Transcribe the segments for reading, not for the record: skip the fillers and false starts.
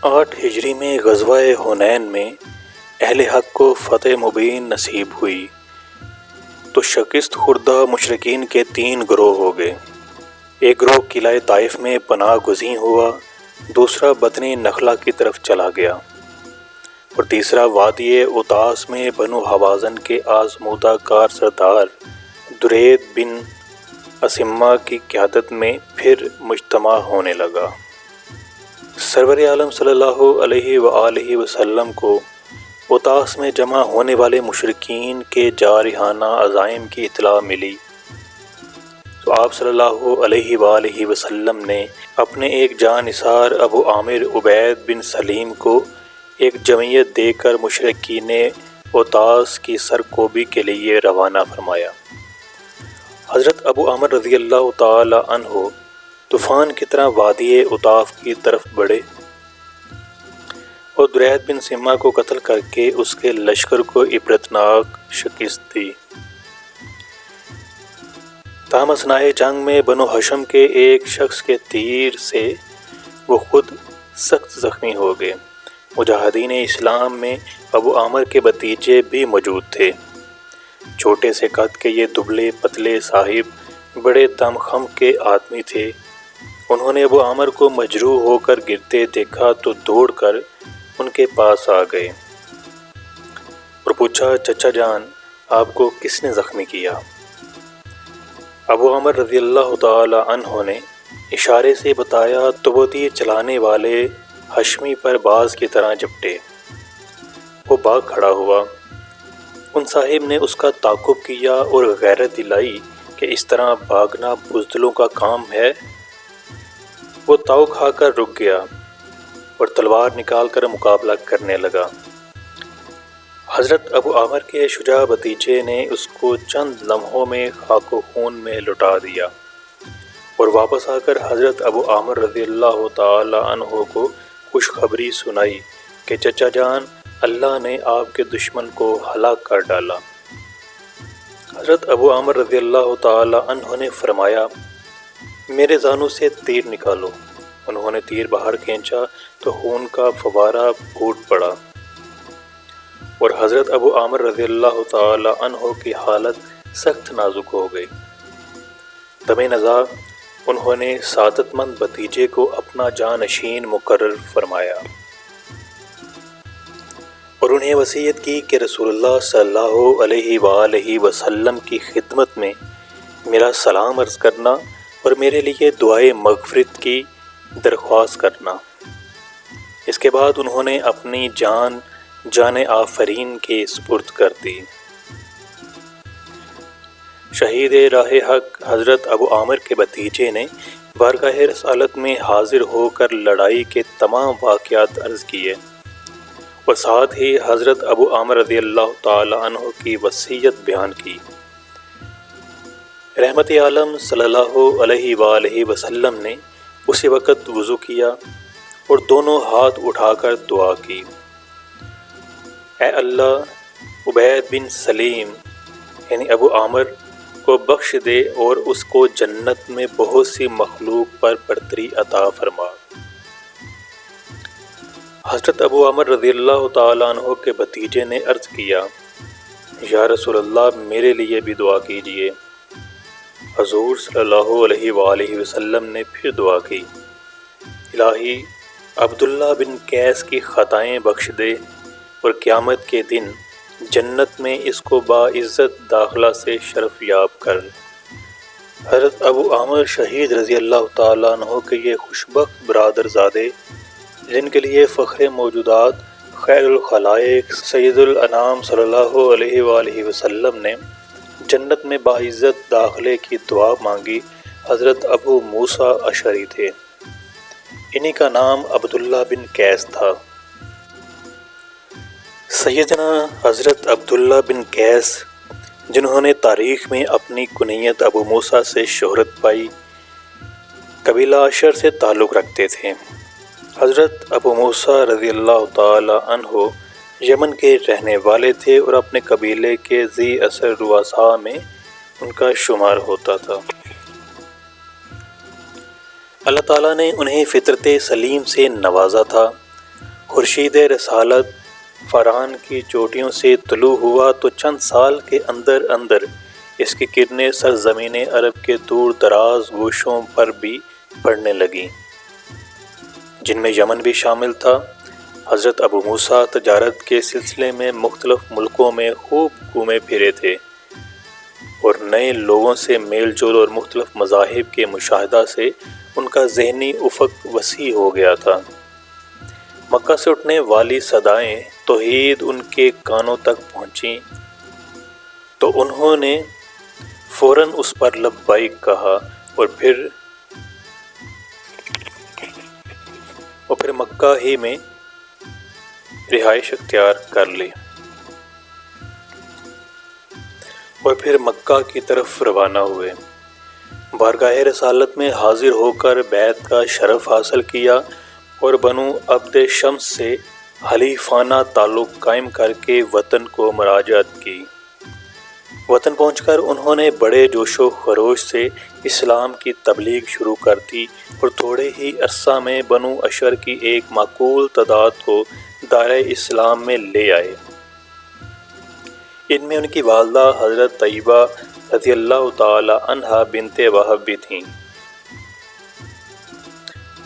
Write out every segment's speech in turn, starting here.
8 ہجری میں غزوہ حنین میں اہل حق کو فتح مبین نصیب ہوئی تو شکست خوردہ مشرکین کے 3 گروہ ہو گئے۔ ایک گروہ قلعہ طائف میں پناہ گزین ہوا، دوسرا بطن نخلہ کی طرف چلا گیا اور تیسرا وادی اوتاس میں بنو حوازن کے آزمودہ کار سردار درید بن اسمہ کی قیادت میں پھر مجتمع ہونے لگا۔ سرور عالم صلی اللہ علیہ وآلہ وسلم کو اوتاس میں جمع ہونے والے مشرکین کے جارحانہ عزائم کی اطلاع ملی تو آپ صلی اللہ علیہ وآلہ وسلم نے اپنے ایک جانثار ابو عامر عبید بن سلیم کو ایک جمعیت دے کر مشرکین اوتاس کی سرکوبی کے لیے روانہ فرمایا۔ حضرت ابو عامر رضی اللہ تعالی عنہ طوفان کی طرح وادی اوتاف کی طرف بڑھے اور درید بن سمہ کو قتل کر کے اس کے لشکر کو عبرتناک شکست دی۔ تاہم اثناء جنگ میں بنو ہشم کے ایک شخص کے تیر سے وہ خود سخت زخمی ہو گئے۔ مجاہدین اسلام میں ابو عامر کے بھتیجے بھی موجود تھے۔ چھوٹے سے قد کے یہ دبلے پتلے صاحب بڑے دم خم کے آدمی تھے۔ انہوں نے ابو عامر کو مجروح ہو کر گرتے دیکھا تو دوڑ کر ان کے پاس آ گئے اور پوچھا، چچا جان، آپ کو کس نے زخمی کیا؟ ابو عامر رضی اللہ تعالی عنہ نے اشارے سے بتایا تو وہ تیر چلانے والے ہشمی پر باز کی طرح جھپٹے۔ وہ بھاگ کھڑا ہوا۔ ان صاحب نے اس کا تعاقب کیا اور غیرت دلائی کہ اس طرح بھاگنا بزدلوں کا کام ہے۔ وہ تاؤ کھا کر رک گیا اور تلوار نکال کر مقابلہ کرنے لگا۔ حضرت ابو عامر کے شجاع بھتیجے نے اس کو چند لمحوں میں خاک و خون میں لٹا دیا اور واپس آ کر حضرت ابو عامر رضی اللہ تعالی عنہ کو خوشخبری سنائی کہ چچا جان، اللہ نے آپ کے دشمن کو ہلاک کر ڈالا۔ حضرت ابو عامر رضی اللہ تعالی عنہ نے فرمایا، میرے زانوں سے تیر نکالو۔ انہوں نے تیر باہر کھینچا تو خون کا فوارہ پھوٹ پڑا اور حضرت ابو عامر رضی اللہ تعالی عنہ کی حالت سخت نازک ہو گئی۔ دم نزا انہوں نے سعادت مند بھتیجے کو اپنا جانشین مقرر فرمایا اور انہیں وصیت کی کہ رسول اللہ صلی اللہ علیہ وآلہ وسلم کی خدمت میں میرا سلام عرض کرنا اور میرے لیے دعائے مغفرت کی درخواست کرنا۔ اس کے بعد انہوں نے اپنی جان آفرین کے سپرد کر دی۔ شہید راہ حق حضرت ابو عامر کے بھتیجے نے بارگاہ رسالت میں حاضر ہو کر لڑائی کے تمام واقعات عرض کیے اور ساتھ ہی حضرت ابو عامر رضی اللہ تعالی عنہ کی وصیت بیان کی۔ رحمت عالم صلی اللہ علیہ وآلہ وسلم نے اسی وقت وضو کیا اور دونوں ہاتھ اٹھا کر دعا کی، اے اللہ، عبید بن سلیم یعنی ابو عامر کو بخش دے اور اس کو جنت میں بہت سی مخلوق پر برتری عطا فرما۔ حضرت ابو عامر رضی اللہ تعالیٰ عنہ کے بھتیجے نے عرض کیا، یا رسول اللہ، میرے لیے بھی دعا کیجیے۔ حضور صلی اللہ علیہ وآلہ وسلم نے پھر دعا کی، الہی، عبداللہ بن قیس کی خطائیں بخش دے اور قیامت کے دن جنت میں اس کو باعزت داخلہ سے شرف یاب کر۔ حضرت ابو عامر شہید رضی اللہ تعالیٰ عنہ کے یہ خوشبخت برادر زادے، جن کے لیے فخر موجودات خیر الخلائق سید الانام صلی اللہ علیہ وآلہ وسلم نے جنت میں باعزت داخلے کی دعا مانگی، حضرت ابو موسیٰ اشعری تھے۔ انہی کا نام عبداللہ بن قیس تھا۔ سیدنا حضرت عبداللہ بن قیس، جنہوں نے تاریخ میں اپنی کنیت ابو موسیٰ سے شہرت پائی، قبیلہ اشر سے تعلق رکھتے تھے۔ حضرت ابو موسیٰ رضی اللہ تعالی عنہ یمن کے رہنے والے تھے اور اپنے قبیلے کے ذی اثر رؤساء میں ان کا شمار ہوتا تھا۔ اللہ تعالیٰ نے انہیں فطرت سلیم سے نوازا تھا خورشید رسالت فرعون کی چوٹیوں سے طلوع ہوا تو چند سال کے اندر اندر اس کی کرنیں سرزمین عرب کے دور دراز گوشوں پر بھی پڑنے لگیں، جن میں یمن بھی شامل تھا۔ حضرت ابو موسیٰ تجارت کے سلسلے میں مختلف ملکوں میں خوب گھومے پھرے تھے اور نئے لوگوں سے میل جول اور مختلف مذاہب کے مشاہدہ سے ان کا ذہنی افق وسیع ہو گیا تھا۔ مکہ سے اٹھنے والی صدائیں توحید ان کے کانوں تک پہنچیں تو انہوں نے فوراً اس پر لبیک کہا اور پھر مکہ ہی میں رہائش اختیار کر لی اور پھر مکہ کی طرف روانہ ہوئے۔ بارگاہ رسالت میں حاضر ہو کر بیعت کا شرف حاصل کیا اور بنو عبد شمس سے حلیفانہ تعلق قائم کر کے وطن کو مراجعت کی۔ وطن پہنچ کر انہوں نے بڑے جوش و خروش سے اسلام کی تبلیغ شروع کر دی اور تھوڑے ہی عرصہ میں بنو اشر کی ایک معقول تعداد کو دائرہ اسلام میں لے آئے۔ ان میں ان کی والدہ حضرت طیبہ رضی اللہ تعالی عنہا بنت وہب بھی تھیں،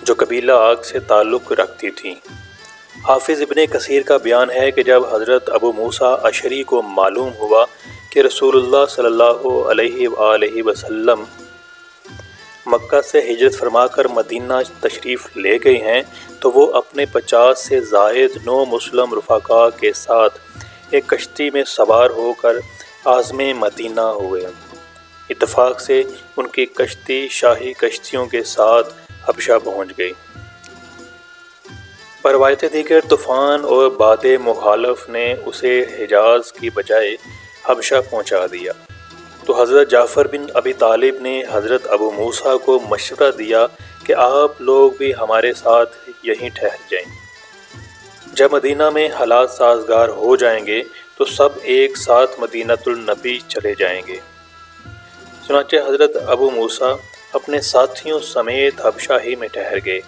جو قبیلہ عاق سے تعلق رکھتی تھیں۔ حافظ ابن کثیر کا بیان ہے کہ جب حضرت ابو موسیٰ اشعری کو معلوم ہوا کہ رسول اللہ صلی اللہ علیہ وآلہ وسلم مکہ سے ہجرت فرما کر مدینہ تشریف لے گئے ہیں تو وہ اپنے 50 سے زائد 9 مسلم رفقاء کے ساتھ ایک کشتی میں سوار ہو کر عازم مدینہ ہوئے۔ اتفاق سے ان کی کشتی شاہی کشتیوں کے ساتھ حبشہ پہنچ گئی۔ پر روایت دیگر طوفان اور باد مخالف نے اسے حجاز کی بجائے حبشہ پہنچا دیا، تو حضرت جعفر بن ابی طالب نے حضرت ابو موسیٰ کو مشورہ دیا کہ آپ لوگ بھی ہمارے ساتھ یہیں ٹھہر جائیں۔ جب مدینہ میں حالات سازگار ہو جائیں گے تو سب ایک ساتھ مدینۃ النبی چلے جائیں گے۔ چنانچہ حضرت ابو موسیٰ اپنے ساتھیوں سمیت حبشہ ہی میں ٹھہر گئے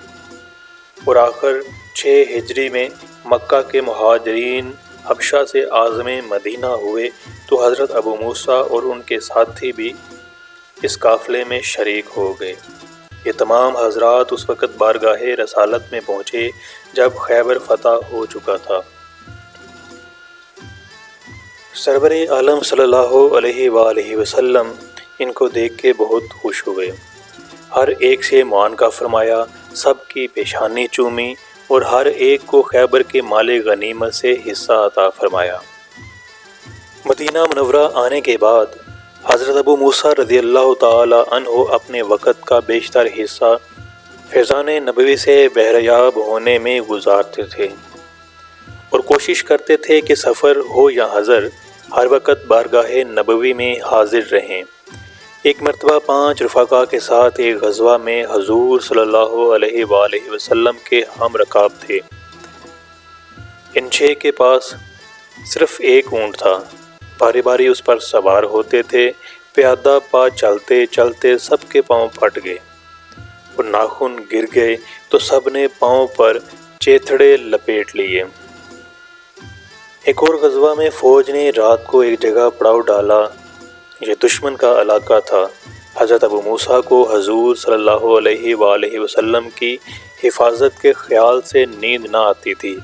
اور آخر 6 ہجری میں مکہ کے مہاجرین حبشہ سے عازم مدینہ ہوئے تو حضرت ابو موسیٰ اور ان کے ساتھی بھی اس قافلے میں شریک ہو گئے۔ یہ تمام حضرات اس وقت بارگاہ رسالت میں پہنچے جب خیبر فتح ہو چکا تھا۔ سرور عالم صلی اللہ علیہ وآلہ وسلم ان کو دیکھ کے بہت خوش ہوئے، ہر ایک سے معانقہ فرمایا، سب کی پیشانی چومی اور ہر ایک کو خیبر کے مال غنیمت سے حصہ عطا فرمایا۔ مدینہ منورہ آنے کے بعد حضرت ابو موسیٰ رضی اللہ تعالی عنہ اپنے وقت کا بیشتر حصہ فیضان نبوی سے بہریاب ہونے میں گزارتے تھے اور کوشش کرتے تھے کہ سفر ہو یا حضر ہر وقت بارگاہ نبوی میں حاضر رہیں۔ ایک مرتبہ 5 رفقاء کے ساتھ ایک غزوہ میں حضور صلی اللہ علیہ وآلہ وسلم کے ہم رکاب تھے۔ ان 6 کے پاس صرف ایک اونٹ تھا، باری باری اس پر سوار ہوتے تھے۔ پیادہ پا چلتے چلتے سب کے پاؤں پھٹ گئے اور ناخن گر گئے تو سب نے پاؤں پر چیتھڑے لپیٹ لیے۔ ایک اور غزوہ میں فوج نے رات کو ایک جگہ پڑاؤ ڈالا، یہ دشمن کا علاقہ تھا۔ حضرت ابو موسیٰ کو حضور صلی اللہ علیہ وآلہ وسلم کی حفاظت کے خیال سے نیند نہ آتی تھی۔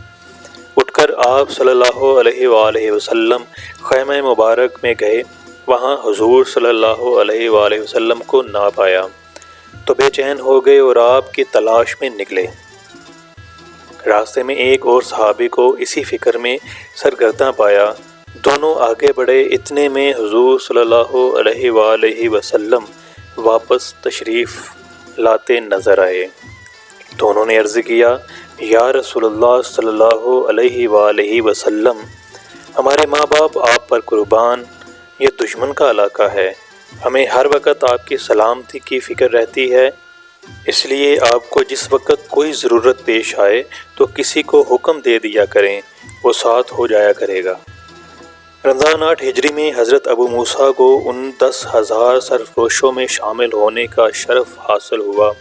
اٹھ کر آپ صلی اللہ علیہ وآلہ وسلم خیمہ مبارک میں گئے، وہاں حضور صلی اللہ علیہ وآلہ وسلم کو نہ پایا تو بے چین ہو گئے اور آپ کی تلاش میں نکلے۔ راستے میں ایک اور صحابی کو اسی فکر میں سرگرداں پایا، دونوں آگے بڑھے، اتنے میں حضور صلی اللہ علیہ وآلہ وسلم واپس تشریف لاتے نظر آئے۔ دونوں نے عرض کیا، یا رسول اللہ صلی اللہ علیہ وآلہ وسلم، ہمارے ماں باپ آپ پر قربان، یہ دشمن کا علاقہ ہے، ہمیں ہر وقت آپ کی سلامتی کی فکر رہتی ہے، اس لیے آپ کو جس وقت کوئی ضرورت پیش آئے تو کسی کو حکم دے دیا کریں، وہ ساتھ ہو جایا کرے گا۔ رمضان 8 ہجری میں حضرت ابو موسیٰ کو ان 10,000 سرفروشوں میں شامل ہونے کا شرف حاصل ہوا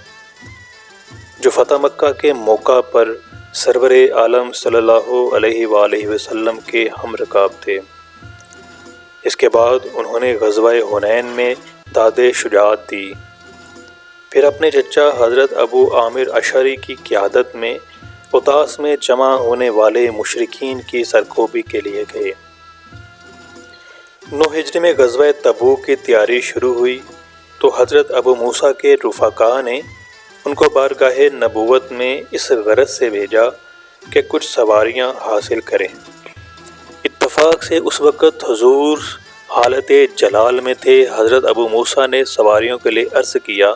جو فتح مکہ کے موقع پر سرور عالم صلی اللہ علیہ وآلہ وسلم کے ہم رکاب تھے۔ اس کے بعد انہوں نے غزوہ حنین میں داد شجاعت دی، پھر اپنے چچا حضرت ابو عامر اشعری کی قیادت میں اطاس میں جمع ہونے والے مشرکین کی سرکوبی کے لیے گئے۔ 9 ہجری میں غزوہ تبوک کی تیاری شروع ہوئی تو حضرت ابو موسیٰ کے رفقاء نے ان کو بارگاہ نبوت میں اس غرض سے بھیجا کہ کچھ سواریاں حاصل کریں۔ اتفاق سے اس وقت حضور حالت جلال میں تھے۔ حضرت ابو موسیٰ نے سواریوں کے لیے عرض کیا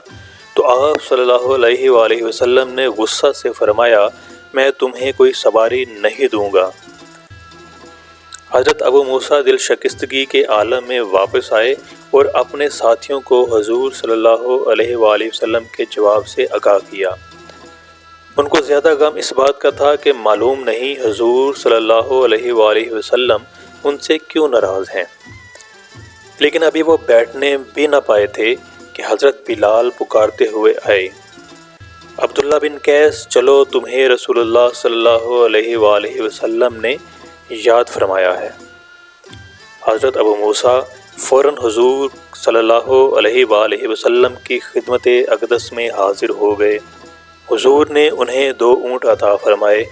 تو آپ صلی اللہ علیہ وآلہ وسلم نے غصہ سے فرمایا، میں تمہیں کوئی سواری نہیں دوں گا۔ حضرت ابو موسیٰ دل شکستگی کے عالم میں واپس آئے اور اپنے ساتھیوں کو حضور صلی اللہ علیہ وآلہ وسلم کے جواب سے آگاہ کیا۔ ان کو زیادہ غم اس بات کا تھا کہ معلوم نہیں حضور صلی اللہ علیہ وآلہ وسلم ان سے کیوں ناراض ہیں، لیکن ابھی وہ بیٹھنے بھی نہ پائے تھے کہ حضرت بلال پکارتے ہوئے آئے، عبداللہ بن قیس، چلو تمہیں رسول اللہ صلی اللہ علیہ وآلہ وسلم نے یاد فرمایا ہے۔ حضرت ابو موسیٰ فوراً حضور صلی اللہ علیہ وآلہ وسلم کی خدمت اقدس میں حاضر ہو گئے۔ حضور نے انہیں 2 اونٹ عطا فرمائے۔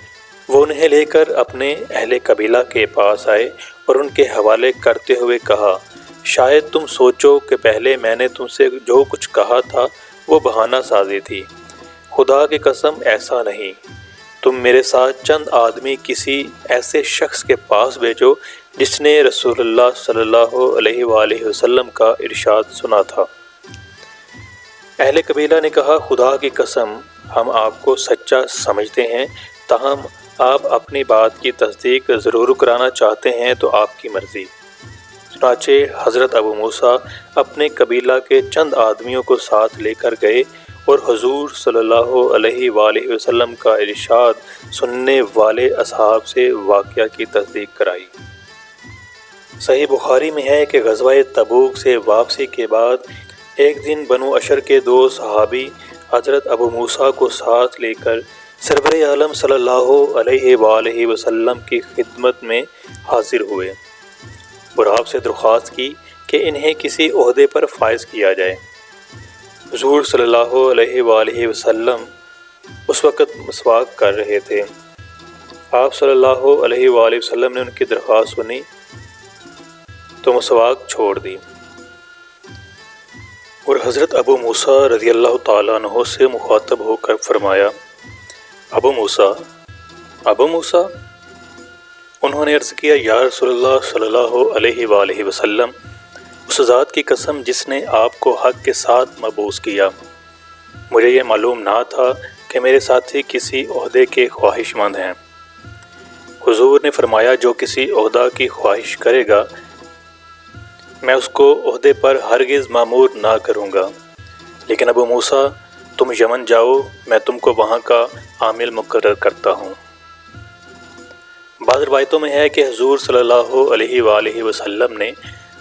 وہ انہیں لے کر اپنے اہل قبیلہ کے پاس آئے اور ان کے حوالے کرتے ہوئے کہا، شاید تم سوچو کہ پہلے میں نے تم سے جو کچھ کہا تھا وہ بہانہ سازی تھی، خدا کی قسم ایسا نہیں۔ تم میرے ساتھ چند آدمی کسی ایسے شخص کے پاس بھیجو جس نے رسول اللہ صلی اللہ علیہ وآلہ وسلم کا ارشاد سنا تھا۔ اہل قبیلہ نے کہا، خدا کی قسم ہم آپ کو سچا سمجھتے ہیں، تاہم آپ اپنی بات کی تصدیق ضرور کرانا چاہتے ہیں تو آپ کی مرضی۔ چنانچہ حضرت ابو موسیٰ اپنے قبیلہ کے چند آدمیوں کو ساتھ لے کر گئے اور حضور صلی اللہ علیہ وآلہ وسلم کا ارشاد سننے والے اصحاب سے واقعہ کی تصدیق کرائی۔ صحیح بخاری میں ہے کہ غزوہ تبوک سے واپسی کے بعد ایک دن بنو اشر کے 2 صحابی حضرت ابو موسیٰ کو ساتھ لے کر سرور عالم صلی اللہ علیہ وآلہ وسلم کی خدمت میں حاضر ہوئے اور آپ سے درخواست کی کہ انہیں کسی عہدے پر فائز کیا جائے۔ حضور صلی اللہ علیہ وآلہ وسلم اس وقت مسواک کر رہے تھے۔ آپ صلی اللہ علیہ وآلہ وسلم نے ان کی درخواست سنی تو مسواک چھوڑ دی اور حضرت ابو موسیٰ رضی اللہ تعالیٰ عنہ سے مخاطب ہو کر فرمایا، ابو موسیٰ۔ انہوں نے عرض کیا، یا رسول اللہ صلی اللہ علیہ وآلہ وسلم، اس ذات کی قسم جس نے آپ کو حق کے ساتھ مبعوث کیا، مجھے یہ معلوم نہ تھا کہ میرے ساتھی کسی عہدے کے خواہش مند ہیں۔ حضور نے فرمایا، جو کسی عہدہ کی خواہش کرے گا میں اس کو عہدے پر ہرگز مامور نہ کروں گا، لیکن ابو موسیٰ تم یمن جاؤ، میں تم کو وہاں کا عامل مقرر کرتا ہوں۔ بعض روایتوں میں ہے کہ حضور صلی اللہ علیہ وآلہ وسلم نے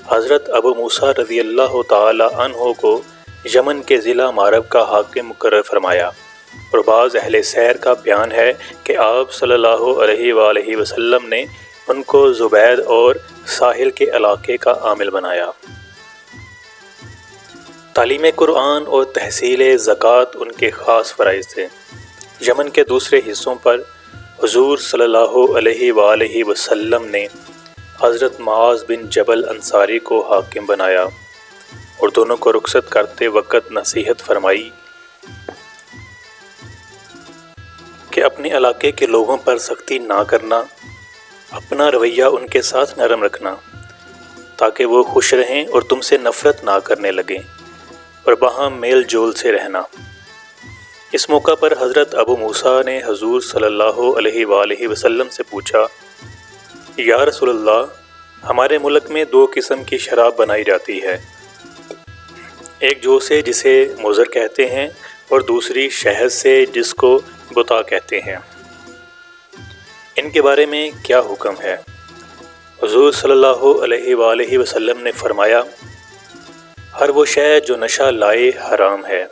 حضرت ابو موسیٰ رضی اللہ تعالی عنہ کو یمن کے ضلع مارب کا حاکم مقرر فرمایا، اور بعض اہل سیر کا بیان ہے کہ آپ صلی اللہ علیہ وآلہ وسلم نے ان کو زبید اور ساحل کے علاقے کا عامل بنایا۔ تعلیم قرآن اور تحصیل زکوٰۃ ان کے خاص فرائض تھے۔ یمن کے دوسرے حصوں پر حضور صلی اللہ علیہ وآلہ وسلم نے حضرت معاذ بن جبل انصاری کو حاکم بنایا اور دونوں کو رخصت کرتے وقت نصیحت فرمائی کہ اپنے علاقے کے لوگوں پر سختی نہ کرنا، اپنا رویہ ان کے ساتھ نرم رکھنا تاکہ وہ خوش رہیں اور تم سے نفرت نہ کرنے لگیں، اور باہم میل جول سے رہنا۔ اس موقع پر حضرت ابو موسیٰ نے حضور صلی اللہ علیہ وآلہ وسلم سے پوچھا، یا رسول اللہ، ہمارے ملک میں 2 قسم کی شراب بنائی جاتی ہے، ایک جو سے جسے مضر کہتے ہیں اور دوسری شہد سے جس کو بتا کہتے ہیں، ان کے بارے میں کیا حکم ہے؟ حضور صلی اللہ علیہ وآلہ وسلم نے فرمایا، ہر وہ شے جو نشہ لائے حرام ہے۔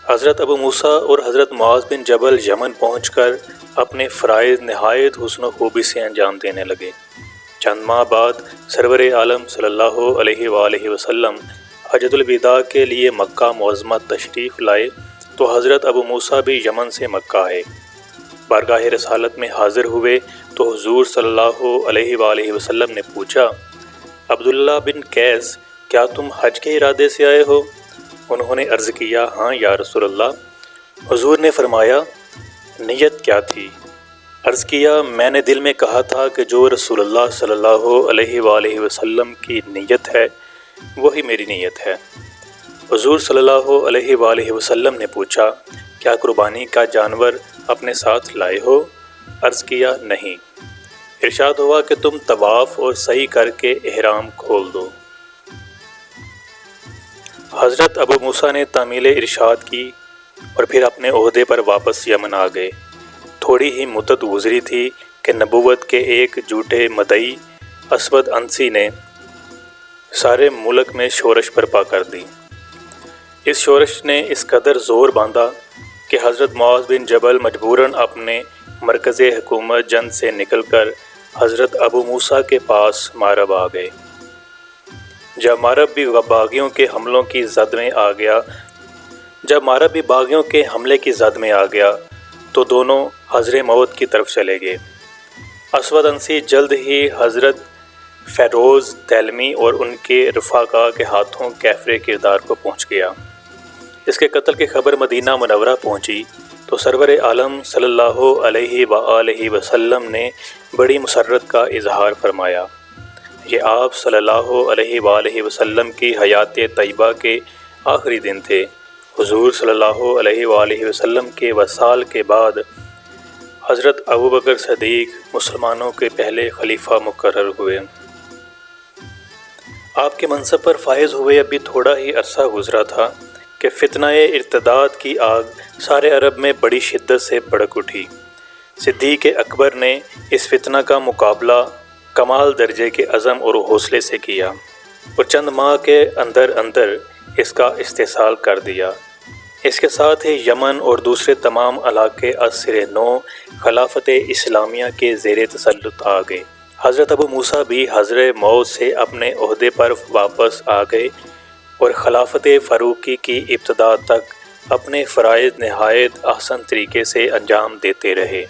حضرت ابو موسیٰ اور حضرت معاذ بن جبل یمن پہنچ کر اپنے فرائض نہایت حسن و خوبی سے انجام دینے لگے۔ چند ماہ بعد سرور عالم صلی اللہ علیہ وآلہ وسلم حجۃ الوداع کے لیے مکہ معظمہ تشریف لائے تو حضرت ابو موسیٰ بھی یمن سے مکہ آئے۔ بارگاہ رسالت میں حاضر ہوئے تو حضور صلی اللہ علیہ وآلہ وسلم نے پوچھا، عبداللہ بن قیس، کیا تم حج کے ارادے سے آئے ہو؟ انہوں نے عرض کیا، ہاں یا رسول اللہ۔ حضور نے فرمایا، نیت کیا تھی؟ عرض کیا، میں نے دل میں کہا تھا کہ جو رسول اللہ صلی اللہ علیہ وآلہ وسلم کی نیت ہے وہی میری نیت ہے۔ حضور صلی اللہ علیہ وآلہ وسلم نے پوچھا، کیا قربانی کا جانور اپنے ساتھ لائے ہو؟ عرض کیا، نہیں۔ ارشاد ہوا کہ تم طواف اور سعی کر کے احرام کھول دو۔ حضرت ابو موسیٰ نے تعمیل ارشاد کی اور پھر اپنے عہدے پر واپس یمن آ گئے۔ تھوڑی ہی مدت گزری تھی کہ نبوت کے ایک جھوٹے مدعی اسود عنسی نے سارے ملک میں شورش برپا کر دی۔ اس شورش نے اس قدر زور باندھا کہ حضرت معاذ بن جبل مجبوراً اپنے مرکز حکومت جند سے نکل کر حضرت ابو موسیٰ کے پاس مارب آ گئے۔ جب مارب بھی باغیوں کے حملوں کی زد میں حملے کی زد میں آ گیا تو دونوں حضر موت کی طرف چلے گئے۔ اسود عنسی جلد ہی حضرت فیروز تیلمی اور ان کے رفاقا کے ہاتھوں کیفر کردار کو پہنچ گیا۔ اس کے قتل کی خبر مدینہ منورہ پہنچی تو سرور عالم صلی اللہ علیہ وآلہ وسلم نے بڑی مسرت کا اظہار فرمایا۔ یہ آپ صلی اللہ علیہ وآلہ وسلم کی حیات طیبہ کے آخری دن تھے۔ حضور صلی اللہ علیہ وآلہ وسلم کے وصال کے بعد حضرت ابوبکر صدیق مسلمانوں کے پہلے خلیفہ مقرر ہوئے۔ آپ کے منصب پر فائز ہوئے ابھی تھوڑا ہی عرصہ گزرا تھا کہ فتنہ ارتداد کی آگ سارے عرب میں بڑی شدت سے بھڑک اٹھی۔ صدیق اکبر نے اس فتنہ کا مقابلہ کمال درجے کے عزم اور حوصلے سے کیا اور چند ماہ کے اندر اندر اس کا استحصال کر دیا۔ اس کے ساتھ ہی یمن اور دوسرے تمام علاقے از سر نو خلافت اسلامیہ کے زیر تسلط آ گئے۔ حضرت ابو موسیٰ بھی حضر موت سے اپنے عہدے پر واپس آ گئے اور خلافت فاروقی کی ابتدا تک اپنے فرائض نہایت احسن طریقے سے انجام دیتے رہے۔